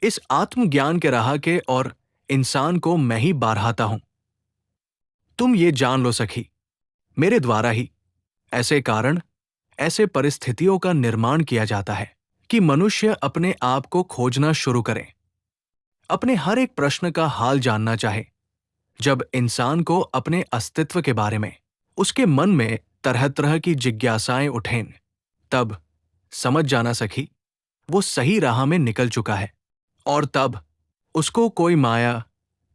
इस आत्मज्ञान के राह के और इंसान को मैं ही बारहाता हूं। तुम ये जान लो सखी, मेरे द्वारा ही ऐसे कारण, ऐसे परिस्थितियों का निर्माण किया जाता है कि मनुष्य अपने आप को खोजना शुरू करे, अपने हर एक प्रश्न का हाल जानना चाहे। जब इंसान को अपने अस्तित्व के बारे में उसके मन में तरह तरह की जिज्ञासाएं उठें, तब समझ जाना सखी, वो सही राह में निकल चुका है। और तब उसको कोई माया,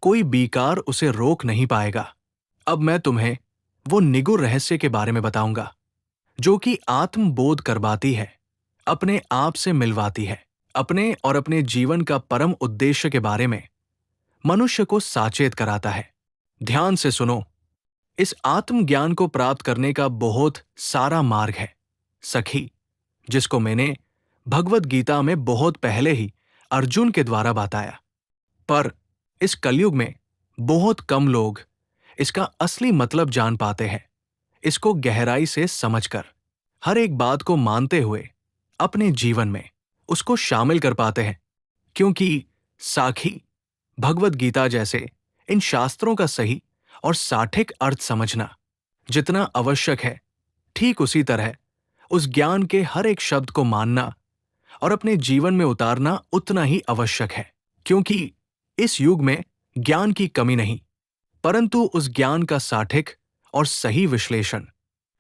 कोई बीकार उसे रोक नहीं पाएगा। अब मैं तुम्हें वो निगूढ़ रहस्य के बारे में बताऊंगा जो कि आत्मबोध करवाती है, अपने आप से मिलवाती है, अपने और अपने जीवन का परम उद्देश्य के बारे में मनुष्य को साचेत कराता है। ध्यान से सुनो, इस आत्मज्ञान को प्राप्त करने का बहुत सारा मार्ग है सखी, जिसको मैंने भगवत गीता में बहुत पहले ही अर्जुन के द्वारा बताया। पर इस कलयुग में बहुत कम लोग इसका असली मतलब जान पाते हैं। इसको गहराई से समझकर, हर एक बात को मानते हुए अपने जीवन में उसको शामिल कर पाते हैं। क्योंकि साखी, भगवत गीता जैसे इन शास्त्रों का सही और साठिक अर्थ समझना जितना आवश्यक है, ठीक उसी तरह उस ज्ञान के हर एक शब्द को मानना और अपने जीवन में उतारना उतना ही आवश्यक है। क्योंकि इस युग में ज्ञान की कमी नहीं, परंतु उस ज्ञान का साठिक और सही विश्लेषण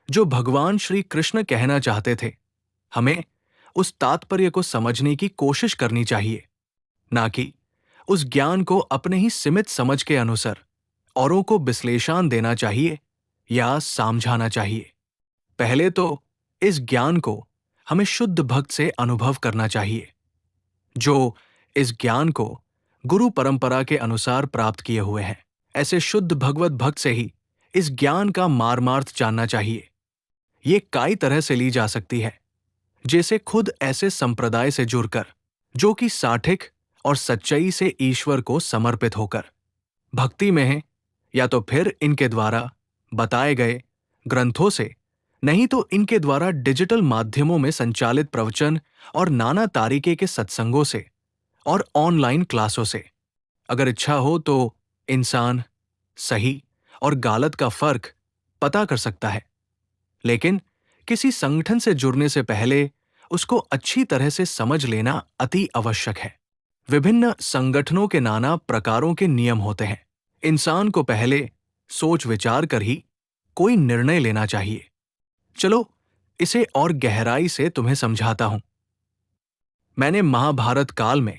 जो भगवान श्री कृष्ण कहना चाहते थे, हमें उस तात्पर्य को समझने की कोशिश करनी चाहिए, ना कि उस ज्ञान को अपने ही सीमित समझ के अनुसार औरों को विश्लेषण देना चाहिए या समझाना चाहिए। पहले तो इस ज्ञान को हमें शुद्ध भक्त से अनुभव करना चाहिए, जो इस ज्ञान को गुरु परंपरा के अनुसार प्राप्त किए हुए हैं। ऐसे शुद्ध भगवत भक्त से ही इस ज्ञान का मार्मार्थ जानना चाहिए। ये कई तरह से ली जा सकती है, जैसे खुद ऐसे संप्रदाय से जुड़कर जो कि साठिक और सच्चाई से ईश्वर को समर्पित होकर भक्ति में है, या तो फिर इनके द्वारा बताए गए ग्रंथों से, नहीं तो इनके द्वारा डिजिटल माध्यमों में संचालित प्रवचन और नाना तरीके के सत्संगों से और ऑनलाइन क्लासों से। अगर इच्छा हो तो इंसान सही और गलत का फर्क पता कर सकता है, लेकिन किसी संगठन से जुड़ने से पहले उसको अच्छी तरह से समझ लेना अति आवश्यक है। विभिन्न संगठनों के नाना प्रकारों के नियम होते हैं। इंसान को पहले सोच विचार कर ही कोई निर्णय लेना चाहिए। चलो इसे और गहराई से तुम्हें समझाता हूं। मैंने महाभारत काल में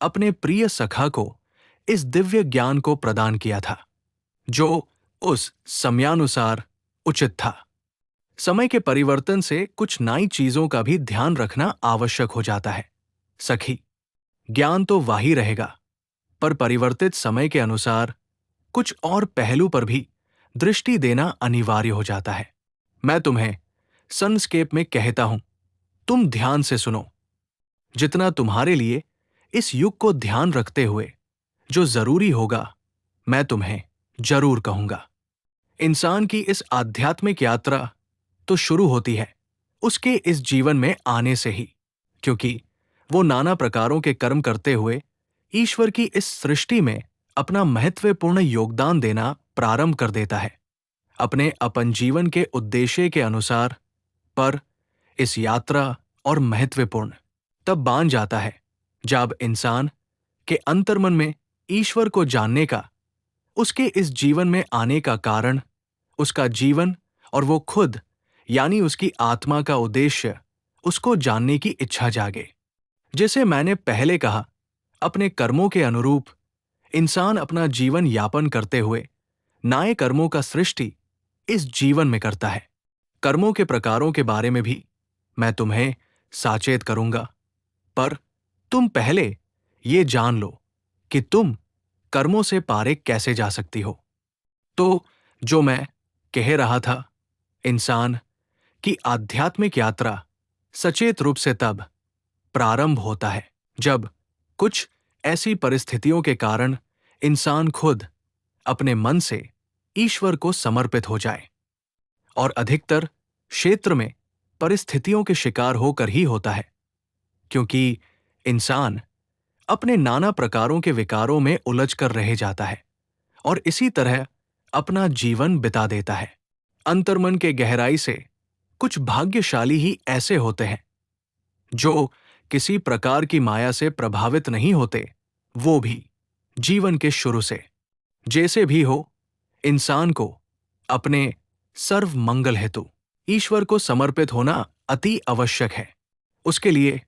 अपने प्रिय सखा को इस दिव्य ज्ञान को प्रदान किया था, जो उस समयानुसार उचित था। समय के परिवर्तन से कुछ नई चीजों का भी ध्यान रखना आवश्यक हो जाता है सखी। ज्ञान तो वही रहेगा, पर परिवर्तित समय के अनुसार कुछ और पहलू पर भी दृष्टि देना अनिवार्य हो जाता है। मैं तुम्हें संक्षेप में कहता हूं, तुम ध्यान से सुनो। जितना तुम्हारे लिए इस युग को ध्यान रखते हुए जो जरूरी होगा, मैं तुम्हें जरूर कहूंगा। इंसान की इस आध्यात्मिक यात्रा तो शुरू होती है उसके इस जीवन में आने से ही, क्योंकि वो नाना प्रकारों के कर्म करते हुए ईश्वर की इस सृष्टि में अपना महत्वपूर्ण योगदान देना प्रारंभ कर देता है, अपने अपन जीवन के उद्देश्य के अनुसार। पर इस यात्रा और महत्वपूर्ण तब बान जाता है जब इंसान के अंतर्मन में ईश्वर को जानने का, उसके इस जीवन में आने का कारण, उसका जीवन और वो खुद यानी उसकी आत्मा का उद्देश्य उसको जानने की इच्छा जागे। जैसे मैंने पहले कहा, अपने कर्मों के अनुरूप इंसान अपना जीवन यापन करते हुए नए कर्मों का सृष्टि इस जीवन में करता है। कर्मों के प्रकारों के बारे में भी मैं तुम्हें साचेत करूंगा, पर तुम पहले ये जान लो कि तुम कर्मों से पारे कैसे जा सकती हो। तो जो मैं कह रहा था, इंसान की आध्यात्मिक यात्रा सचेत रूप से तब प्रारंभ होता है जब कुछ ऐसी परिस्थितियों के कारण इंसान खुद अपने मन से ईश्वर को समर्पित हो जाए, और अधिकतर क्षेत्र में परिस्थितियों के शिकार होकर ही होता है, क्योंकि इंसान अपने नाना प्रकारों के विकारों में उलझ कर रह जाता है और इसी तरह अपना जीवन बिता देता है। अंतर्मन के गहराई से कुछ भाग्यशाली ही ऐसे होते हैं जो किसी प्रकार की माया से प्रभावित नहीं होते, वो भी जीवन के शुरू से। जैसे भी हो, इंसान को अपने सर्व मंगल हेतु ईश्वर को समर्पित होना अति आवश्यक है। उसके लिए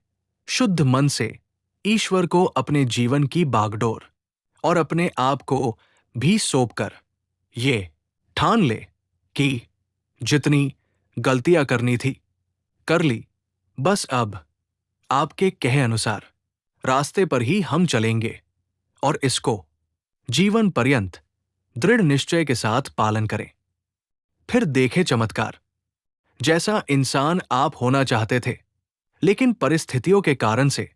शुद्ध मन से ईश्वर को अपने जीवन की बागडोर और अपने आप को भी सौंपकर ये ठान ले कि जितनी गलतियां करनी थी कर ली, बस अब आपके कहे अनुसार रास्ते पर ही हम चलेंगे और इसको जीवन पर्यंत दृढ़ निश्चय के साथ पालन करें। फिर देखें चमत्कार। जैसा इंसान आप होना चाहते थे, लेकिन परिस्थितियों के कारण से